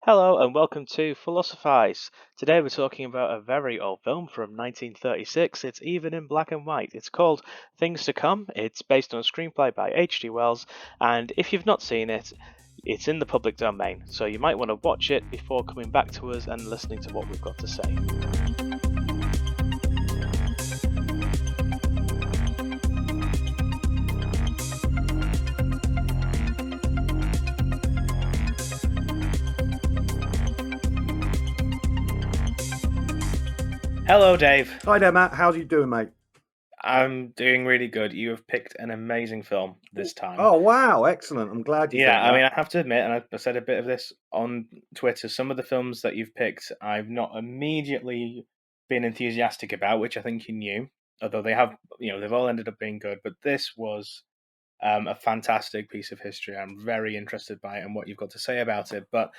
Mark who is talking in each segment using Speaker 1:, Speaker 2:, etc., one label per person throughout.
Speaker 1: Hello and welcome to philoscifiz. Today we're talking about a very old film from 1936. It's even in black and white. It's called Things to Come. It's based on a screenplay by H.G. Wells, and if you've not seen it, it's in the public domain. So you might want to watch it before coming back to us and listening to what we've got to say. Hello, Dave.
Speaker 2: Hi there, Matt. How are you doing, mate?
Speaker 1: I'm doing really good. You have picked an amazing film this time.
Speaker 2: Oh, wow. Excellent. I'm glad you
Speaker 1: Yeah,
Speaker 2: think that.
Speaker 1: I mean, I have to admit, and I said a bit of this on Twitter, some of the films that you've picked, I've not immediately been enthusiastic about, which I think you knew, although they have, they've all ended up being good. But this was a fantastic piece of history. I'm very interested by it and what you've got to say about it. But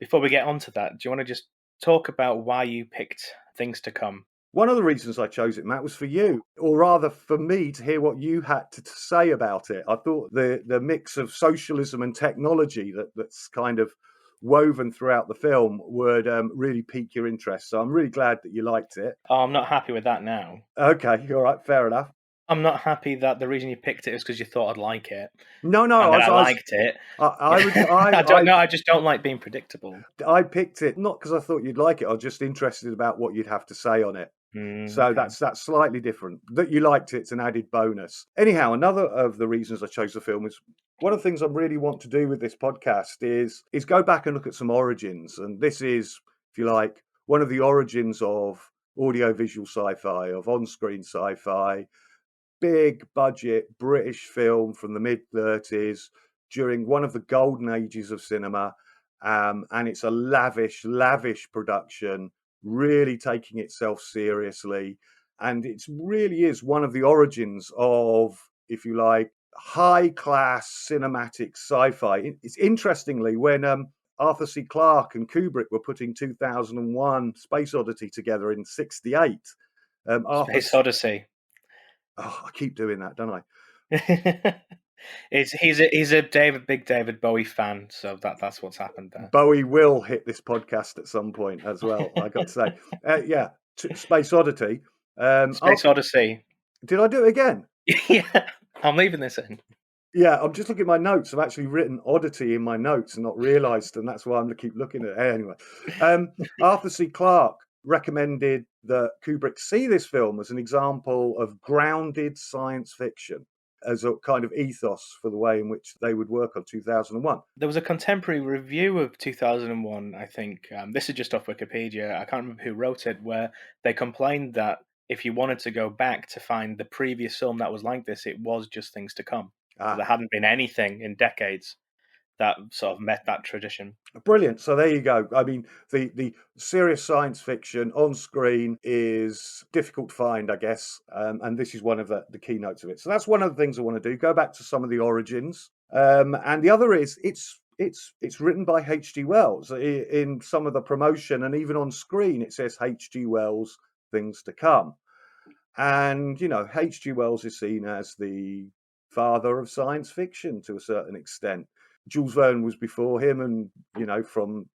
Speaker 1: before we get on to that, do you want to just talk about why you picked Things to Come?
Speaker 2: One of the reasons I chose it, Matt, was for you, or rather for me to hear what you had to say about it. I thought the mix of socialism and technology that's kind of woven throughout the film would really pique your interest. So I'm really glad that you liked it.
Speaker 1: Oh, I'm not happy with that now.
Speaker 2: Okay, all right, fair enough.
Speaker 1: I'm not happy that the reason you picked it is because you thought I'd like it.
Speaker 2: No,
Speaker 1: And that I liked it. I don't know. I just don't like being predictable.
Speaker 2: I picked it not because I thought you'd like it. I was just interested about what you'd have to say on it. So
Speaker 1: Okay.
Speaker 2: that's slightly different. That you liked it's an added bonus. Anyhow, another of the reasons I chose the film is one of the things I really want to do with this podcast is go back and look at some origins. And this is, if you like, one of the origins of audiovisual sci-fi, of on-screen sci-fi, big budget British film from the mid-30s during one of the golden ages of cinema. And it's a lavish production, really taking itself seriously. And it really is one of the origins of, if you like, high-class cinematic sci-fi. It's interestingly, when Arthur C. Clarke and Kubrick were putting 2001 Space Odyssey together in 1968.
Speaker 1: Space Odyssey.
Speaker 2: Oh, I keep doing that, don't I?
Speaker 1: He's a big David Bowie fan, so that's what's happened there.
Speaker 2: Bowie will hit this podcast at some point as well, I got to say. Space Oddity.
Speaker 1: Space Odyssey.
Speaker 2: Did I do it again?
Speaker 1: Yeah, I'm leaving this in.
Speaker 2: Yeah, I'm just looking at my notes. I've actually written oddity in my notes and not realised, and that's why I'm going to keep looking at it. Anyway, Arthur C. Clarke recommended that Kubrick see this film as an example of grounded science fiction, as a kind of ethos for the way in which they would work on 2001.
Speaker 1: There was a contemporary review of 2001, I think. This is just off Wikipedia. I can't remember who wrote it, where they complained that if you wanted to go back to find the previous film that was like this, it was just Things to Come. There hadn't been anything in decades that sort of met that tradition.
Speaker 2: Brilliant. So there you go. I mean, the serious science fiction on screen is difficult to find, I guess. And this is one of the keynotes of it. So that's one of the things I want to do. Go back to some of the origins. And the other is it's written by H.G. Wells. In some of the promotion and even on screen, it says H.G. Wells, Things to Come. And, H.G. Wells is seen as the father of science fiction to a certain extent. Jules Verne was before him, and from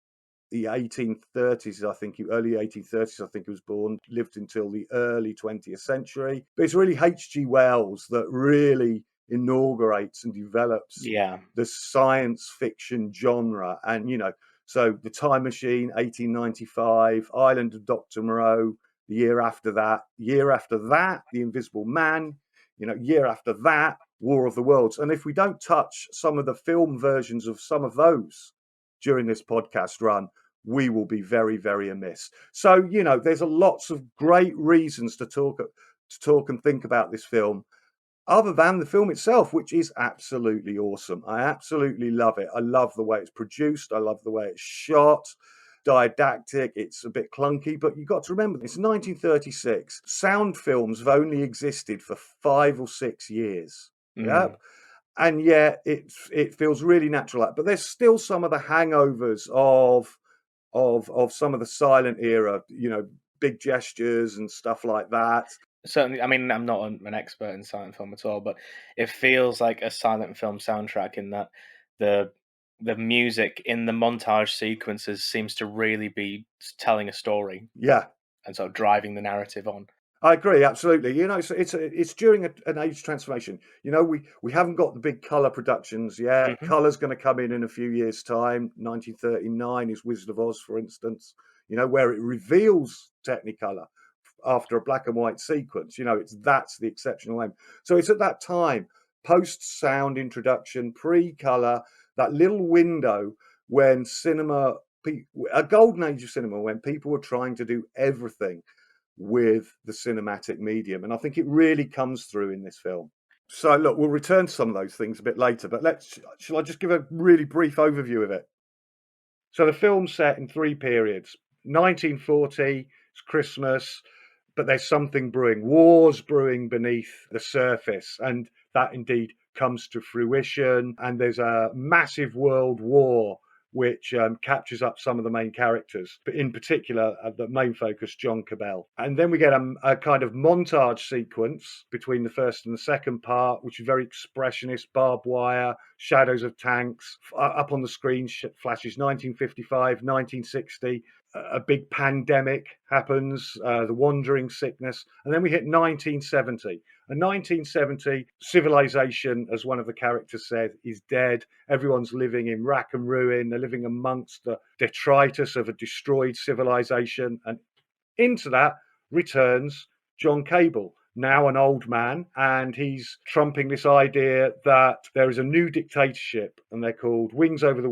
Speaker 2: the 1830s, early 1830s, I think he was born, lived until the early 20th century. But it's really H.G. Wells that really inaugurates and develops the science fiction genre. And so The Time Machine, 1895, Island of Dr. Moreau, the year after that, The Invisible Man, year after that, War of the Worlds. And if we don't touch some of the film versions of some of those during this podcast run, we will be very, very amiss. So, there's lots of great reasons to talk and think about this film, other than the film itself, which is absolutely awesome. I absolutely love it. I love the way it's produced. I love the way it's shot. Didactic, it's a bit clunky, but you've got to remember, it's 1936. Sound films have only existed for 5 or 6 years. Yep. And yet it feels really natural. But there's still some of the hangovers of some of the silent era, big gestures and stuff like that.
Speaker 1: Certainly, I mean, I'm not an expert in silent film at all, but it feels like a silent film soundtrack in that the the music in the montage sequences seems to really be telling a story
Speaker 2: Yeah,
Speaker 1: and sort of driving the narrative on.
Speaker 2: I agree, absolutely. You know, it's during an age transformation. You know, we haven't got the big color productions yet.
Speaker 1: Hmm.
Speaker 2: Color's going to come in a few years' time. 1939 is Wizard of Oz, for instance. You know, where it reveals Technicolor after a black and white sequence. You know, that's the exceptional aim. So it's at that time, post sound introduction, pre color, that little window when cinema, a golden age of cinema, when people were trying to do everything with the cinematic medium. And I think it really comes through in this film. So look, we'll return to some of those things a bit later, but shall I just give a really brief overview of it? So the film's set in three periods. 1940, it's Christmas, but there's something brewing. War's brewing beneath the surface, and that indeed comes to fruition. And there's a massive world war which captures up some of the main characters, but in particular, the main focus, John Cabell. And then we get a kind of montage sequence between the first and the second part, which is very expressionist, barbed wire, shadows of tanks. Up on the screen flashes 1955, 1960. A big pandemic happens, the wandering sickness, and then we hit 1970. And 1970, civilization, as one of the characters said, is dead. Everyone's living in rack and ruin. They're living amongst the detritus of a destroyed civilization. And into that returns John Cable, now an old man, and he's trumping this idea that there is a new dictatorship, and they're called Wings Over the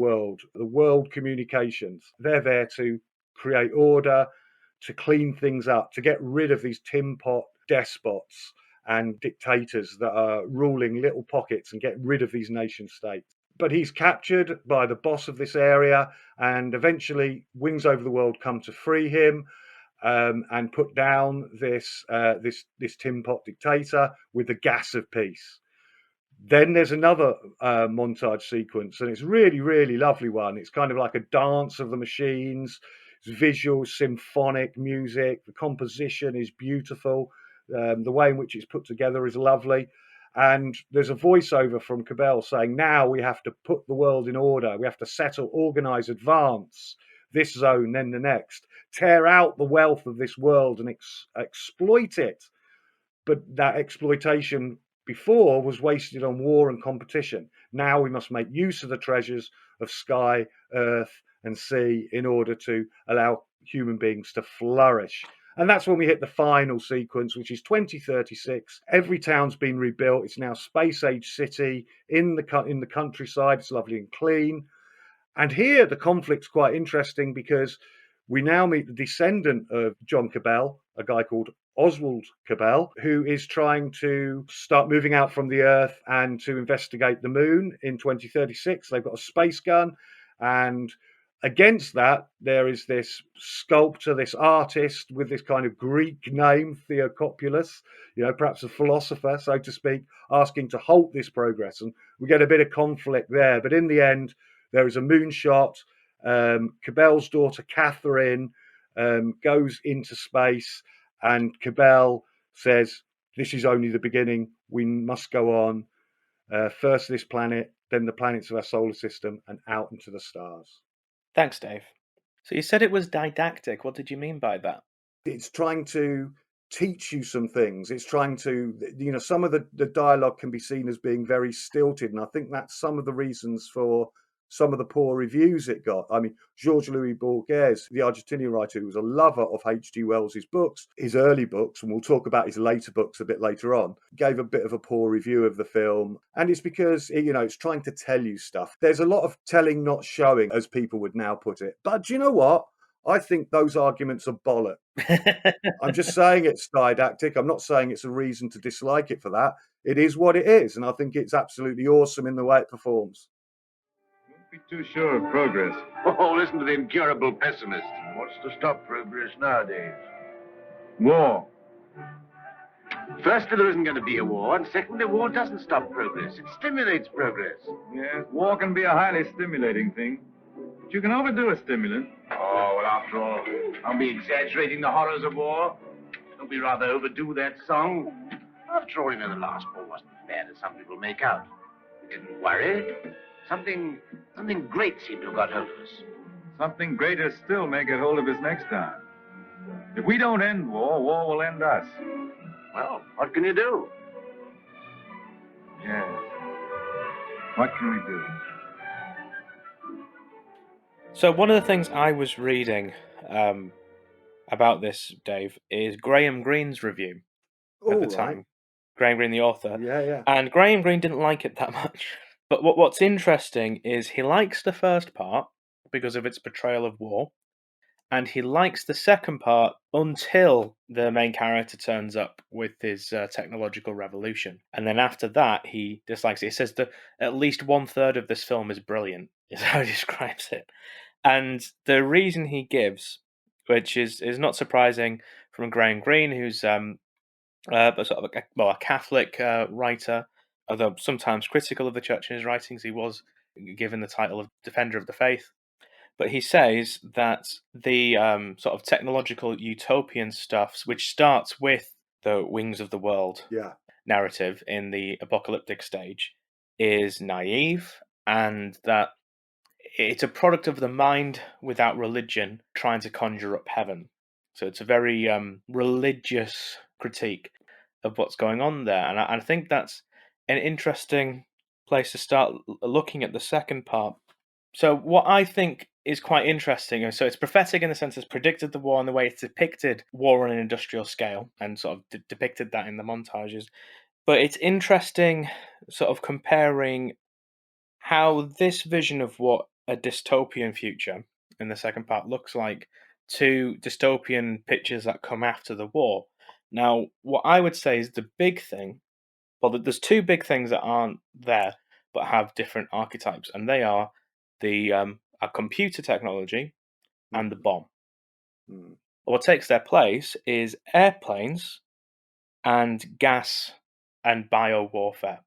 Speaker 2: World Communications. They're there to create order, to clean things up, to get rid of these tin pot despots and dictators that are ruling little pockets and get rid of these nation states. But he's captured by the boss of this area, and eventually Wings Over the World come to free him. And put down this tin pot dictator with the gas of peace. Then there's another montage sequence, and it's really, really lovely one. It's kind of like a dance of the machines. It's visual, symphonic music. The composition is beautiful. The way in which it's put together is lovely. And there's a voiceover from Cabell saying, now we have to put the world in order. We have to settle, organize, advance this zone, then the next. Tear out the wealth of this world and exploit it. But that exploitation before was wasted on war and competition. Now we must make use of the treasures of sky, earth, and sea in order to allow human beings to flourish. And that's when we hit the final sequence, which is 2036. Every town's been rebuilt. It's now space age city in the countryside. It's lovely and clean. And here the conflict's quite interesting because we now meet the descendant of John Cabell, a guy called Oswald Cabell, who is trying to start moving out from the Earth and to investigate the moon in 2036. They've got a space gun. And against that, there is this sculptor, this artist with this kind of Greek name, Theocopulus, perhaps a philosopher, so to speak, asking to halt this progress. And we get a bit of conflict there. But in the end, there is a moonshot. Cabell's daughter, Catherine, goes into space, and Cabell says, this is only the beginning. We must go on. First this planet, then the planets of our solar system, and out into the stars.
Speaker 1: Thanks, Dave. So you said it was didactic. What did you mean by that?
Speaker 2: It's trying to teach you some things. It's trying to, some of the dialogue can be seen as being very stilted. And I think that's some of the reasons for some of the poor reviews it got. I mean, Georges-Louis Borges, the Argentinian writer who was a lover of H.G. Wells's books, his early books, and we'll talk about his later books a bit later on, gave a bit of a poor review of the film. And it's because, it's trying to tell you stuff. There's a lot of telling, not showing, as people would now put it. But do you know what? I think those arguments are bollock. I'm just saying it's didactic. I'm not saying it's a reason to dislike it for that. It is what it is. And I think it's absolutely awesome in the way it performs.
Speaker 3: Don't be too sure of progress.
Speaker 4: Oh, listen to the incurable pessimist. What's to stop progress nowadays?
Speaker 3: War.
Speaker 4: Firstly, there isn't going to be a war, and secondly, war doesn't stop progress. It stimulates progress.
Speaker 3: Yes, war can be a highly stimulating thing, but you can overdo a stimulant.
Speaker 4: Oh, well, after all, aren't we exaggerating the horrors of war? Don't we rather overdo that song? After all, the last war wasn't as bad as some people make out. We didn't worry. Something great seemed to have got hold of us.
Speaker 3: Something greater still may get hold of us next time. If we don't end war, war will end us.
Speaker 4: Well, what can you do?
Speaker 3: Yes. What can we do?
Speaker 1: So one of the things I was reading about this, Dave, is Graham Greene's review at the
Speaker 2: All right.
Speaker 1: time. Graham Greene, the author.
Speaker 2: Yeah.
Speaker 1: And Graham Greene didn't like it that much. But what's interesting is he likes the first part because of its portrayal of war, and he likes the second part until the main character turns up with his technological revolution. And then after that, he dislikes it. He says that at least 1/3 of this film is brilliant, is how he describes it. And the reason he gives, which is not surprising from Graham Greene, who's a sort of a Catholic writer, although sometimes critical of the church in his writings, he was given the title of Defender of the Faith. But he says that the sort of technological utopian stuff, which starts with the Wings of the World narrative in the apocalyptic stage, is naive, and that it's a product of the mind without religion trying to conjure up heaven. So it's a very religious critique of what's going on there. And I think that's an interesting place to start looking at the second part. So what I think is quite interesting, so it's prophetic in the sense it's predicted the war and the way it's depicted war on an industrial scale and sort of depicted that in the montages. But it's interesting sort of comparing how this vision of what a dystopian future in the second part looks like to dystopian pictures that come after the war. Now, what I would say is the big thing, well, there's two big things that aren't there but have different archetypes, and they are the a computer technology and the bomb. What takes their place is airplanes and gas and bio warfare,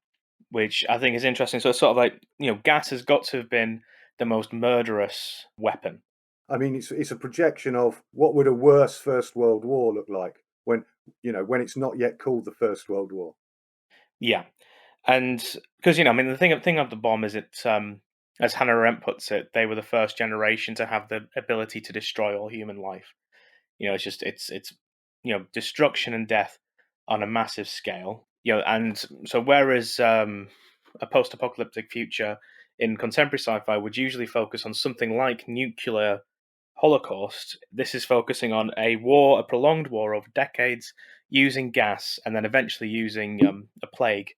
Speaker 1: which I think is interesting. So it's sort of like, gas has got to have been the most murderous weapon.
Speaker 2: I mean, it's a projection of what would a worse First World War look like when it's not yet called the First World War.
Speaker 1: Yeah, and because the thing of the bomb is it's as Hannah Arendt puts it, they were the first generation to have the ability to destroy all human life. It's destruction and death on a massive scale. And so whereas a post-apocalyptic future in contemporary sci-fi would usually focus on something like nuclear holocaust, this is focusing on a war, a prolonged war over decades, using gas, and then eventually using a plague,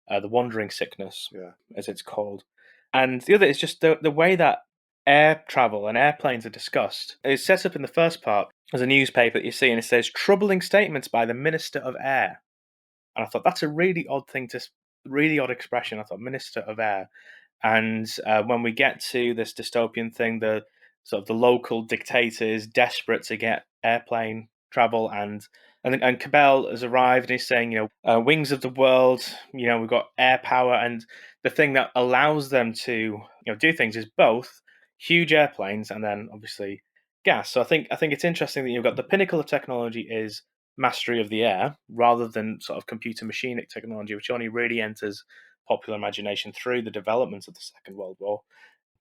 Speaker 1: the wandering sickness, as it's called. And the other is just the way that air travel and airplanes are discussed. It's set up in the first part as a newspaper that you see, and it says troubling statements by the Minister of Air. And I thought that's a really odd expression. I thought Minister of Air. And when we get to this dystopian thing, the sort of the local dictator is desperate to get airplane travel, and Cabell has arrived and he's saying, wings of the world, we've got air power, and the thing that allows them to do things is both huge airplanes and then obviously gas. So I think it's interesting that you've got the pinnacle of technology is mastery of the air rather than sort of computer machinic technology, which only really enters popular imagination through the developments of the Second World War.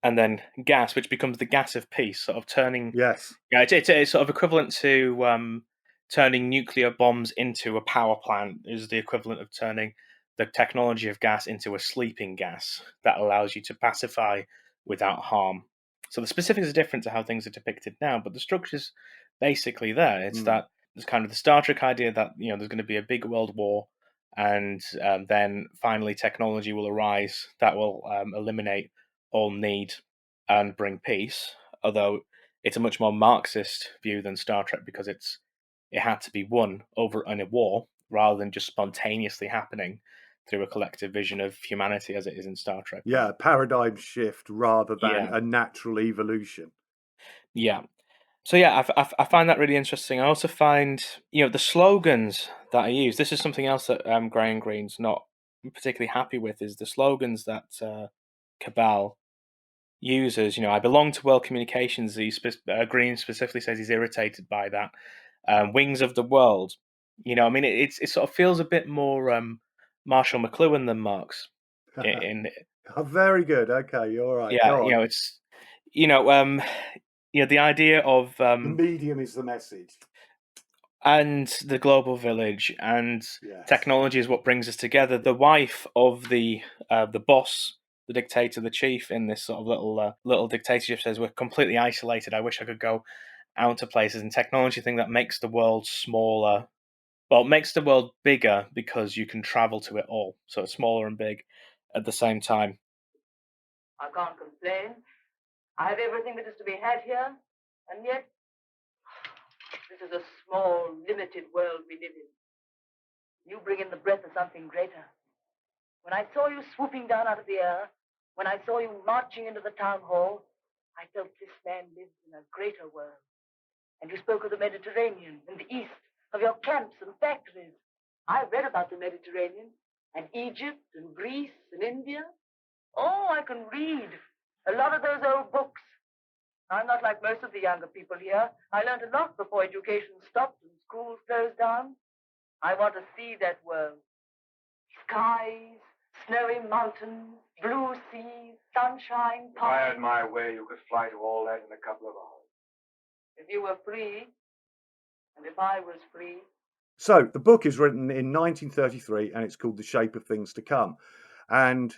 Speaker 1: And then gas, which becomes the gas of peace, sort of turning.
Speaker 2: Yes.
Speaker 1: Yeah, it's sort of equivalent to turning nuclear bombs into a power plant. Is the equivalent of turning the technology of gas into a sleeping gas that allows you to pacify without harm. So the specifics are different to how things are depicted now, but the structure's basically there. It's that there's kind of the Star Trek idea that there's going to be a big world war, and then finally technology will arise that will eliminate all need and bring peace. Although it's a much more Marxist view than Star Trek because it had to be won over in a war rather than just spontaneously happening through a collective vision of humanity as it is in Star Trek.
Speaker 2: Yeah, paradigm shift rather than a natural evolution.
Speaker 1: Yeah. So yeah, I find that really interesting. I also find, the slogans that I use. This is something else that Graham Greene's not particularly happy with, is the slogans that Cabal uses. I belong to World Communications. Greene specifically says he's irritated by that. Wings of the World. It sort of feels a bit more Marshall McLuhan than Marx in
Speaker 2: Oh, very good. Okay, you're all right.
Speaker 1: Yeah,
Speaker 2: Go on.
Speaker 1: it's the idea of
Speaker 2: The medium is the message.
Speaker 1: and the global village and
Speaker 2: Yes.
Speaker 1: technology is what brings us together. The wife of the boss, the dictator, the chief in this sort of little dictatorship says we're completely isolated. I wish I could go out to places, and technology thing that makes the world smaller. Well, it makes the world bigger because you can travel to it all. So it's smaller and big at the same time.
Speaker 5: I can't complain. I have everything that is to be had here, and yet this is a small, limited world we live in. You bring in the breath of something greater. When I saw you swooping down out of the air, when I saw you marching into the town hall, I felt this man lives in a greater world. And you spoke of the Mediterranean and the East, of your camps and factories. I read about the Mediterranean and Egypt and Greece and India. Oh, I can read a lot of those old books. I'm not like most of the younger people here. I learned a lot before education stopped and schools closed down. I want to see that world. Skies, snowy mountains, blue seas, sunshine,
Speaker 6: If I had my way, you could fly to all that in a couple of hours.
Speaker 5: If you were free, and if I was free.
Speaker 2: So the book is written in 1933 and it's called The Shape of Things to Come. And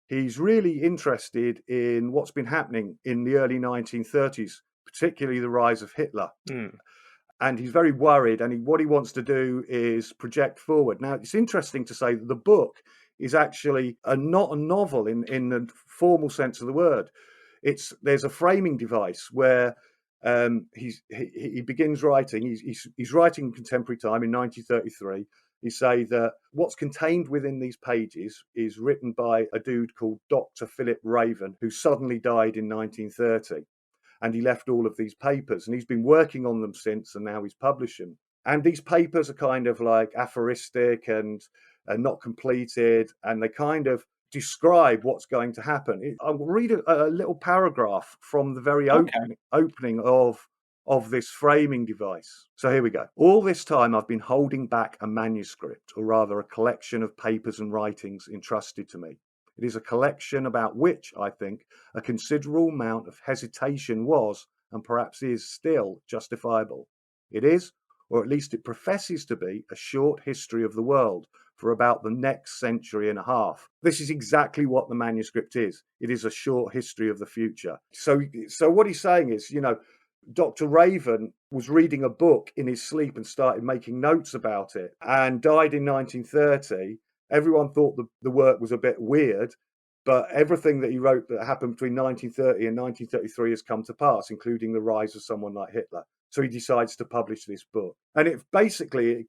Speaker 2: he's really interested in what's been happening in the early 1930s, particularly the rise of Hitler. And he's very worried, and what he wants to do is project forward. Now, it's interesting to say that the book is actually not a novel in the formal sense of the word. There's a framing device where he begins writing. He's writing in contemporary time in 1933. He say that what's contained within these pages is written by a dude called Dr. Philip Raven, who suddenly died in 1930. And he left all of these papers, and he's been working on them since, and now he's publishing. And these papers are kind of like aphoristic and not completed, and they kind of describe what's going to happen. I'll read a little paragraph from the very opening of this framing device. So here we go. All this time I've been holding back a manuscript, or rather a collection of papers and writings entrusted to me. It is a collection about which, I think, a considerable amount of hesitation was, and perhaps is still, justifiable. It is, or at least it professes to be, a short history of the world for about the next century and a half. This is exactly what the manuscript is. It is a short history of the future. So what he's saying is, Dr. Raven was reading a book in his sleep and started making notes about it and died in 1930. Everyone thought the work was a bit weird, but everything that he wrote that happened between 1930 and 1933 has come to pass, including the rise of someone like Hitler. So he decides to publish this book. And it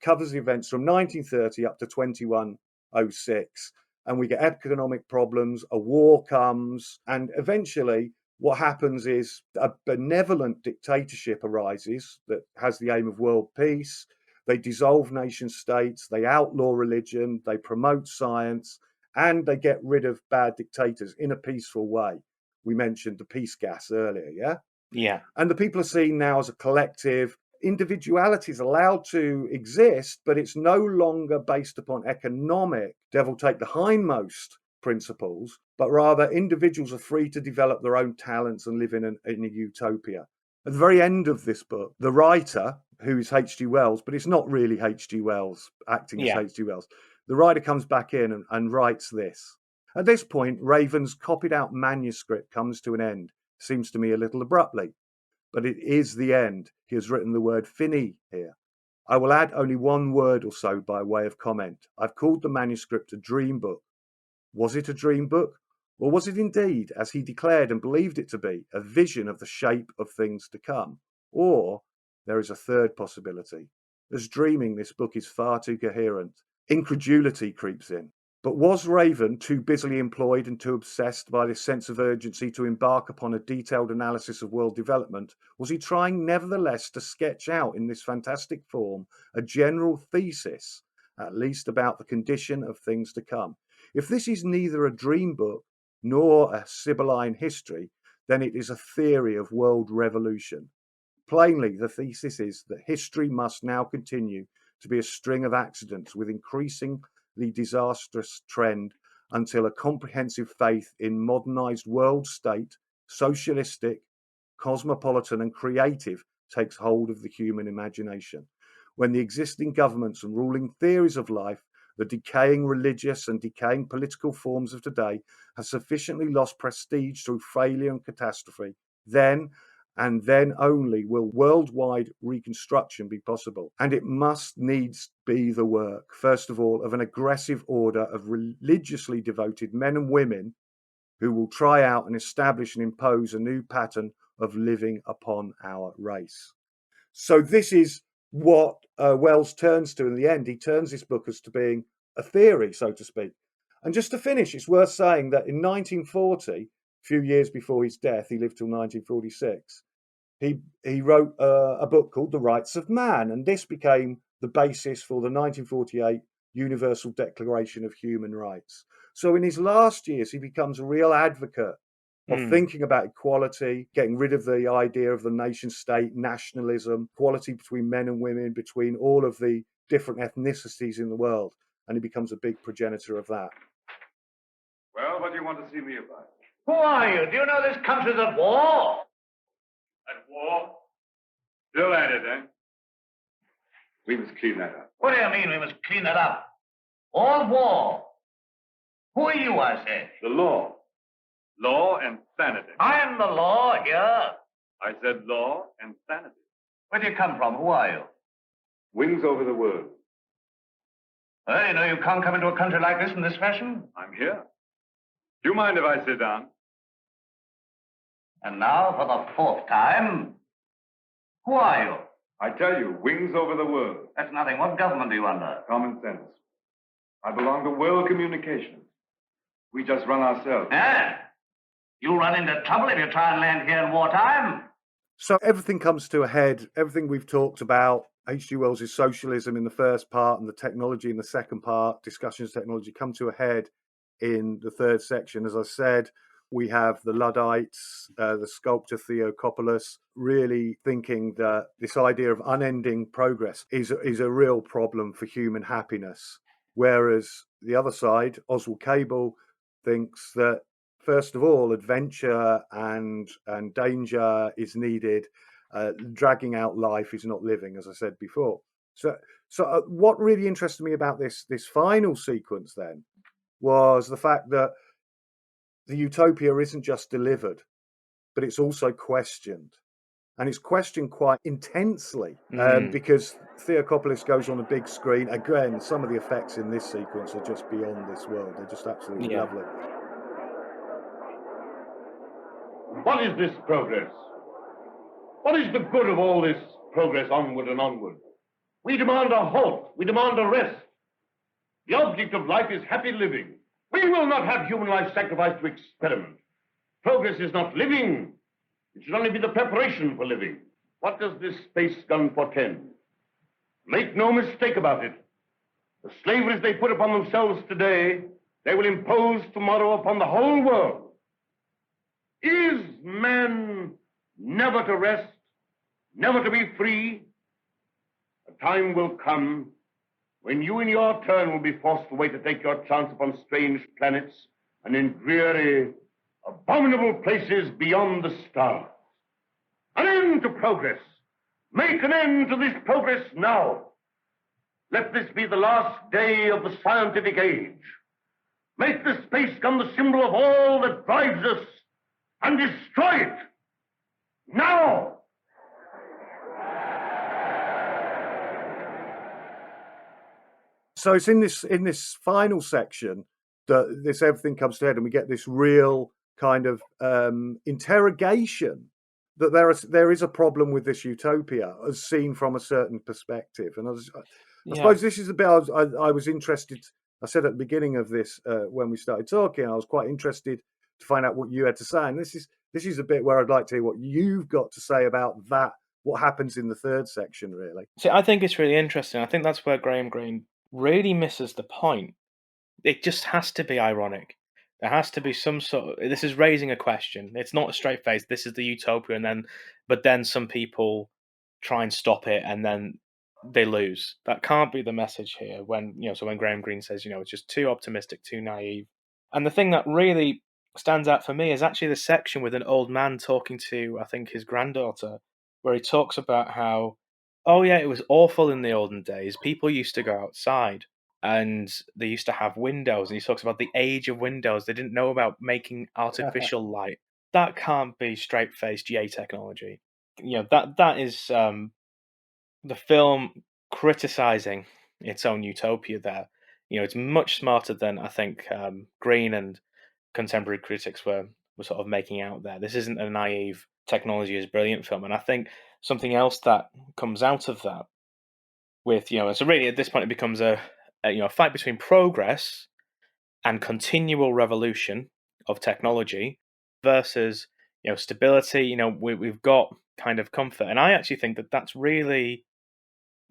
Speaker 2: covers the events from 1930 up to 2106. And we get economic problems, a war comes, and eventually what happens is a benevolent dictatorship arises that has the aim of world peace. They dissolve nation states, they outlaw religion, they promote science, and they get rid of bad dictators in a peaceful way. We mentioned the peace gas earlier, yeah?
Speaker 1: Yeah.
Speaker 2: And the people are seen now as a collective. Individuality is allowed to exist, but it's no longer based upon economic, devil take the hindmost principles, but rather individuals are free to develop their own talents and live in a utopia. At the very end of this book, the writer, who is H.G. Wells, but it's not really H.G. Wells acting as H.G. Wells, the writer comes back in and writes this. At this point, Raven's copied out manuscript comes to an end. Seems to me a little abruptly, but it is the end. He has written the word fini here. I will add only one word or so by way of comment. I've called the manuscript a dream book. Was it a dream book? Or was it indeed, as he declared and believed it to be, a vision of the shape of things to come? Or there is a third possibility. As dreaming, this book is far too coherent. Incredulity creeps in. But was Raven too busily employed and too obsessed by this sense of urgency to embark upon a detailed analysis of world development? Was he trying nevertheless to sketch out in this fantastic form a general thesis, at least about the condition of things to come? If this is neither a dream book nor a Sibylline history, then it is a theory of world revolution. Plainly, the thesis is that history must now continue to be a string of accidents with increasingly disastrous trend until a comprehensive faith in modernized world state, socialistic, cosmopolitan and creative takes hold of the human imagination. When the existing governments and ruling theories of life, the decaying religious and decaying political forms of today have sufficiently lost prestige through failure and catastrophe, then and then only will worldwide reconstruction be possible. And it must needs be the work, first of all, of an aggressive order of religiously devoted men and women who will try out and establish and impose a new pattern of living upon our race. So this is what Wells turns to in the end. He turns this book as to being a theory, so to speak. And just to finish, it's worth saying that in 1940, a few years before his death, he lived till 1946, he wrote a book called The Rights of Man, and this became the basis for the 1948 Universal Declaration of Human Rights. So in his last years, he becomes a real advocate of thinking about equality, getting rid of the idea of the nation state, nationalism, equality between men and women, between all of the different ethnicities in the world. And he becomes a big progenitor of that.
Speaker 3: Well, what do you want to see me about?
Speaker 4: Who are you? Do you know this country's at war?
Speaker 3: At war? Still at it, eh? We must clean that up.
Speaker 4: What do you mean we must clean it up? All war. Who are you, I said?
Speaker 3: The law. Law and sanity.
Speaker 4: I'm the law here.
Speaker 3: I said law and sanity.
Speaker 4: Where do you come from? Who are you?
Speaker 3: Wings over the world.
Speaker 4: Well, you know you can't come into a country like this in this fashion.
Speaker 3: I'm here. Do you mind if I sit down?
Speaker 4: And now, for the fourth time, who are you?
Speaker 3: I tell you, wings over the world.
Speaker 4: That's nothing. What government are you under?
Speaker 3: Common sense. I belong to world communications. We just run ourselves.
Speaker 4: Eh? You run into trouble if you try and land here in wartime.
Speaker 2: So everything comes to a head. Everything we've talked about, H.G. Wells' socialism in the first part and the technology in the second part, discussions of technology, come to a head in the third section. As I said, we have the Luddites, the sculptor Theokopulos, really thinking that this idea of unending progress is a real problem for human happiness. Whereas the other side, Oswald Cable, thinks that, first of all, adventure and danger is needed. Dragging out life is not living, as I said before. So what really interested me about this final sequence then was the fact that the utopia isn't just delivered, but it's also questioned. And it's questioned quite intensely because Theokopulos goes on a big screen. Again, some of the effects in this sequence are just beyond this world. They're just absolutely lovely.
Speaker 7: What is this progress? What is the good of all this progress onward and onward? We demand a halt. We demand a rest. The object of life is happy living. We will not have human life sacrificed to experiment. Progress is not living. It should only be the preparation for living. What does this space gun portend? Make no mistake about it. The slaveries they put upon themselves today, they will impose tomorrow upon the whole world. Is man never to rest, never to be free? A time will come when you in your turn will be forced away to take your chance upon strange planets and in dreary, abominable places beyond the stars. An end to progress. Make an end to this progress now. Let this be the last day of the scientific age. Make the space gun the symbol of all that drives us and destroy it. Now!
Speaker 2: So it's in this final section that this everything comes to head, and we get this real kind of interrogation that there is a problem with this utopia as seen from a certain perspective. And I suppose this is the bit I was interested. I said at the beginning of this when we started talking, I was quite interested to find out what you had to say. And this is a bit where I'd like to hear what you've got to say about that. What happens in the third section, really?
Speaker 1: See, I think it's really interesting. I think that's where Graham Greene really misses the point. It just has to be ironic. There has to be some sort of... This is raising a question. It's not a straight face. This is the utopia, but then some people try and stop it, and then they lose. That can't be the message here. So when Graham Greene says, it's just too optimistic, too naive, And the thing that really stands out for me is actually the section with an old man talking to, I think, his granddaughter, where he talks about how, oh yeah, it was awful in the olden days. People used to go outside and they used to have windows. And he talks about the age of windows. They didn't know about making artificial light. That can't be straight-faced yay technology. That is the film criticizing its own utopia there. It's much smarter than I think Green and contemporary critics were sort of making out there. This isn't a naive technology is brilliant film, and I think something else that comes out of that with so really at this point it becomes a fight between progress and continual revolution of technology versus stability. We've got kind of comfort, and I actually think that that's really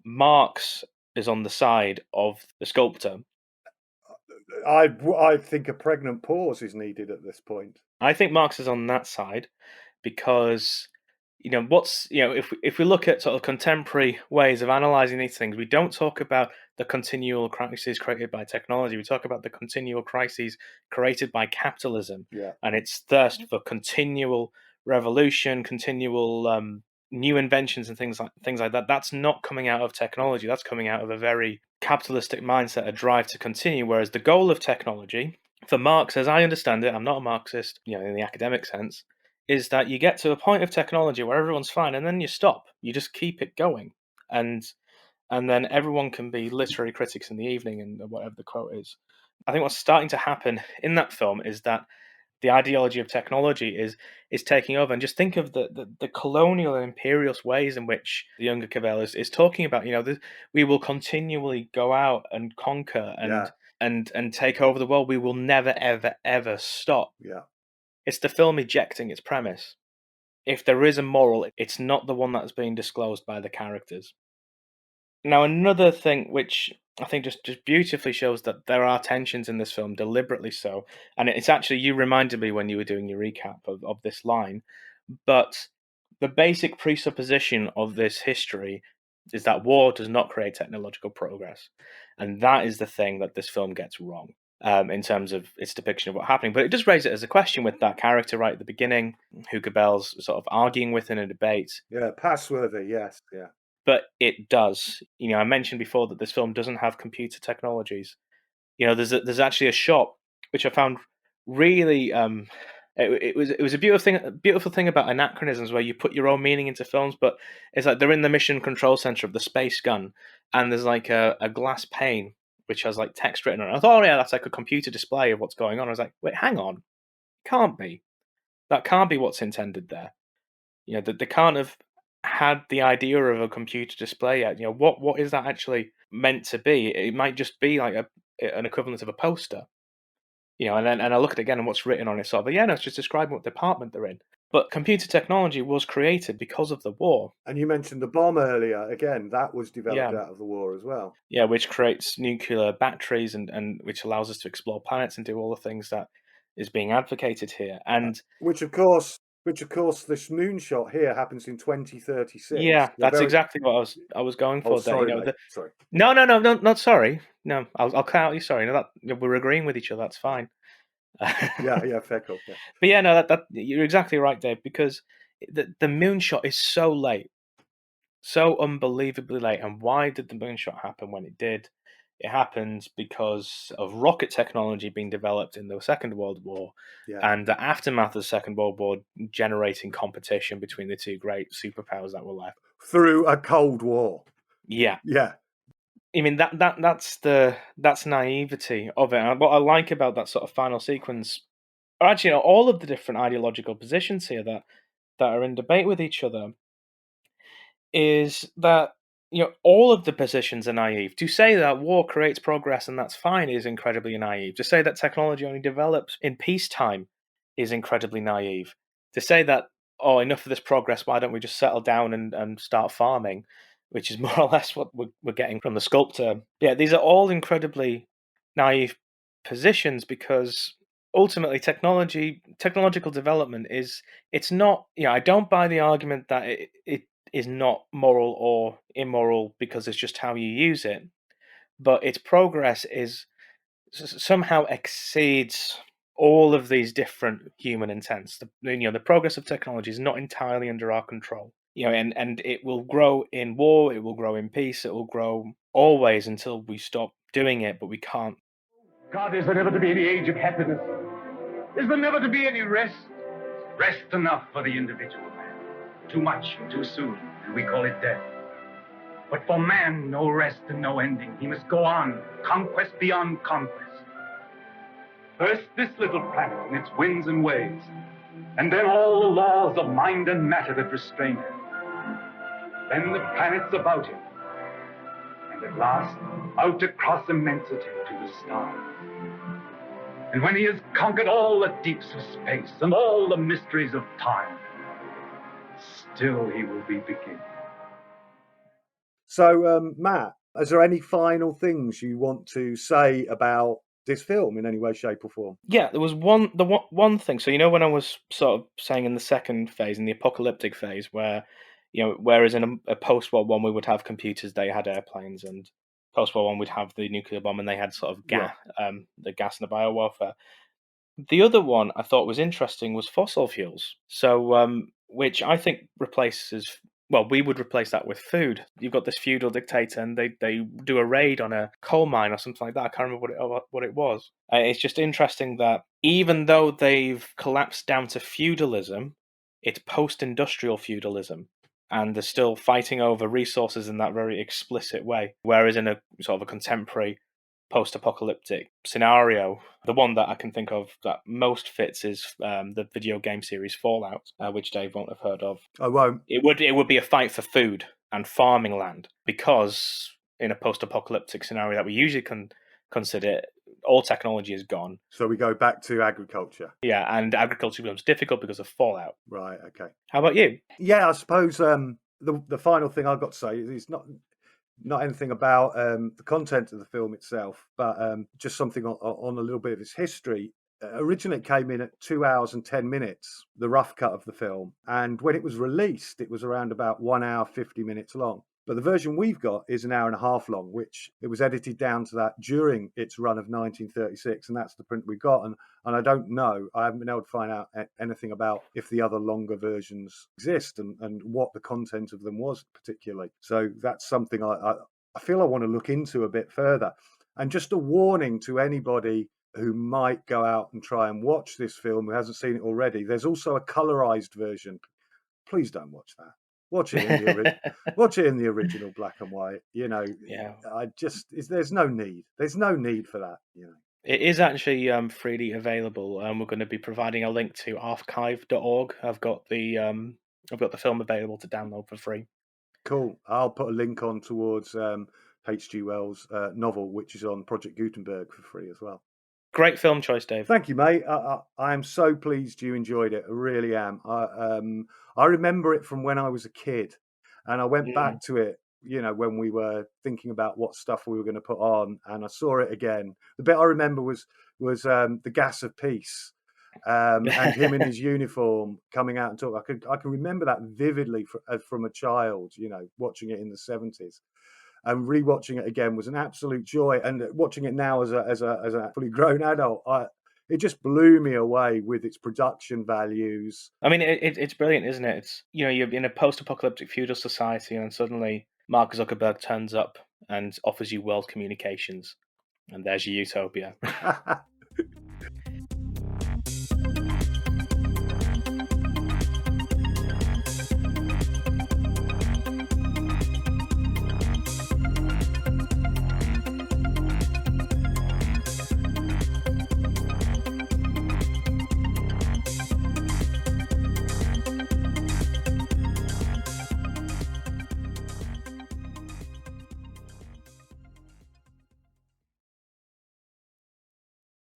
Speaker 1: Marx is on the side of the sculptor.
Speaker 2: I think a pregnant pause is needed at this point.
Speaker 1: I think Marx is on that side because if we look at sort of contemporary ways of analyzing these things, we don't talk about the continual crises created by technology. We talk about the continual crises created by capitalism and its thirst for continual revolution, continual new inventions and things like that. That's not coming out of technology. That's coming out of a very capitalistic mindset, a drive to continue. Whereas the goal of technology, for Marx, as I understand it, I'm not a Marxist, in the academic sense, is that you get to a point of technology where everyone's fine, and then you stop. You just keep it going, and then everyone can be literary critics in the evening, and whatever the quote is. I think what's starting to happen in that film is that the ideology of technology is taking over. And just think of the colonial and imperialist ways in which the younger Cavell is talking about. We will continually go out and conquer and take over the world. We will never, ever, ever stop.
Speaker 2: Yeah.
Speaker 1: It's the film ejecting its premise. If there is a moral, it's not the one that's being disclosed by the characters. Now, another thing which I think just beautifully shows that there are tensions in this film, deliberately so, and it's actually, you reminded me when you were doing your recap of this line, but the basic presupposition of this history is that war does not create technological progress. And that is the thing that this film gets wrong. In terms of its depiction of what's happening. But it does raise it as a question with that character right at the beginning, who Gabel's sort of arguing with in a debate.
Speaker 2: Yeah, Passworthy, yes, yeah.
Speaker 1: But it does. I mentioned before that this film doesn't have computer technologies. There's actually a shot which I found really it was a beautiful thing about anachronisms where you put your own meaning into films, but it's like they're in the mission control center of the space gun, and there's like a glass pane which has like text written on it. I thought, oh yeah, that's like a computer display of what's going on. I was like, wait, hang on, can't be. That can't be what's intended there. That they can't have had the idea of a computer display yet. What is that actually meant to be? It might just be like an equivalent of a poster. And I look at it again and what's written on it, sort of, no, it's just describing what department they're in. But computer technology was created because of the war.
Speaker 2: And you mentioned the bomb earlier. Again, that was developed out of the war as well.
Speaker 1: Yeah, which creates nuclear batteries and which allows us to explore planets and do all the things that is being advocated here. And
Speaker 2: which of course this moonshot here happens in 2036.
Speaker 1: Yeah, that's exactly what I was going for.
Speaker 2: Sorry,
Speaker 1: there.
Speaker 2: Sorry.
Speaker 1: No, not sorry. No, I'll cut out you. Sorry, no, we're agreeing with each other. That's fine.
Speaker 2: yeah, fair call. Yeah.
Speaker 1: But yeah, no, that you're exactly right, Dave. Because the moonshot is so late, so unbelievably late. And why did the moonshot happen when it did? It happened because of rocket technology being developed in the Second World War, and the aftermath of the Second World War generating competition between the two great superpowers that were left
Speaker 2: through a Cold War.
Speaker 1: Yeah. I mean that's naivety of it. And what I like about that sort of final sequence, or actually, all of the different ideological positions here that are in debate with each other, is that all of the positions are naive. To say that war creates progress and that's fine is incredibly naive. To say that technology only develops in peacetime is incredibly naive. To say that, oh, enough of this progress, why don't we just settle down and start farming, which is more or less what we're getting from the sculptor. Yeah, these are all incredibly naive positions because ultimately technological development it's not, I don't buy the argument that it is not moral or immoral because it's just how you use it, but its progress is somehow exceeds all of these different human intents. The progress of technology is not entirely under our control. And it will grow in war, it will grow in peace, it will grow always until we stop doing it, but we can't.
Speaker 4: God, is there never to be any age of happiness? Is there never to be any rest? Rest enough for the individual man. Too much and too soon, and we call it death. But for man, no rest and no ending. He must go on, conquest beyond conquest. First, this little planet and its winds and waves, and then all the laws of mind and matter that restrain him. Then the planets about him, and at last, out across immensity to the stars. And when he has conquered all the deeps of space and all the mysteries of time, still he will be beginning.
Speaker 2: So, Matt, is there any final things you want to say about this film in any way, shape, or form?
Speaker 1: Yeah, there was one thing. So when I was sort of saying in the second phase, in the apocalyptic phase, where whereas in a post-war one we would have computers, they had airplanes, and post-war one we'd have the nuclear bomb, and they had sort of gas, the gas and the biowarfare. The other one I thought was interesting was fossil fuels. So, which I think replaces. Well, we would replace that with food. You've got this feudal dictator, and they do a raid on a coal mine or something like that. I can't remember what it was. It's just interesting that even though they've collapsed down to feudalism, it's post-industrial feudalism, and they're still fighting over resources in that very explicit way. Whereas in a sort of a contemporary post-apocalyptic scenario, the one that I can think of that most fits is the video game series Fallout, which Dave won't have heard of.
Speaker 2: I won't.
Speaker 1: It would be a fight for food and farming land, because in a post-apocalyptic scenario that we usually consider, all technology is gone.
Speaker 2: So we go back to agriculture.
Speaker 1: Yeah, and agriculture becomes difficult because of Fallout.
Speaker 2: Right, okay.
Speaker 1: How about you?
Speaker 2: Yeah, I suppose the final thing I've got to say is not anything about the content of the film itself, but just something on a little bit of its history. Originally, it came in at 2 hours and 10 minutes, the rough cut of the film. And when it was released, it was around about 1 hour, 50 minutes long. But the version we've got is an hour and a half long, which it was edited down to that during its run of 1936. And that's the print we got. And I don't know, I haven't been able to find out anything about if the other longer versions exist and what the content of them was particularly. So that's something I feel I want to look into a bit further. And just a warning to anybody who might go out and try and watch this film who hasn't seen it already. There's also a colorized version. Please don't watch that. Watch it in the original black and white.
Speaker 1: Yeah.
Speaker 2: There's no need. There's no need for that.
Speaker 1: It is actually freely available. We're going to be providing a link to archive.org. I've got the film available to download for free.
Speaker 2: Cool. I'll put a link on towards H.G. Wells' novel, which is on Project Gutenberg for free as well.
Speaker 1: Great film choice, Dave.
Speaker 2: Thank you, mate. I am so pleased you enjoyed it. I really am. I remember it from when I was a kid, and I went back to it, when we were thinking about what stuff we were going to put on, and I saw it again. The bit I remember was the gas of peace, and him in his uniform coming out and talking. I can remember that vividly from a child, watching it in the 70s. And rewatching it again was an absolute joy. And watching it now as a fully grown adult, it just blew me away with its production values.
Speaker 1: I mean, it's brilliant, isn't it? It's you're in a post-apocalyptic feudal society, and suddenly Mark Zuckerberg turns up and offers you world communications, and there's your utopia.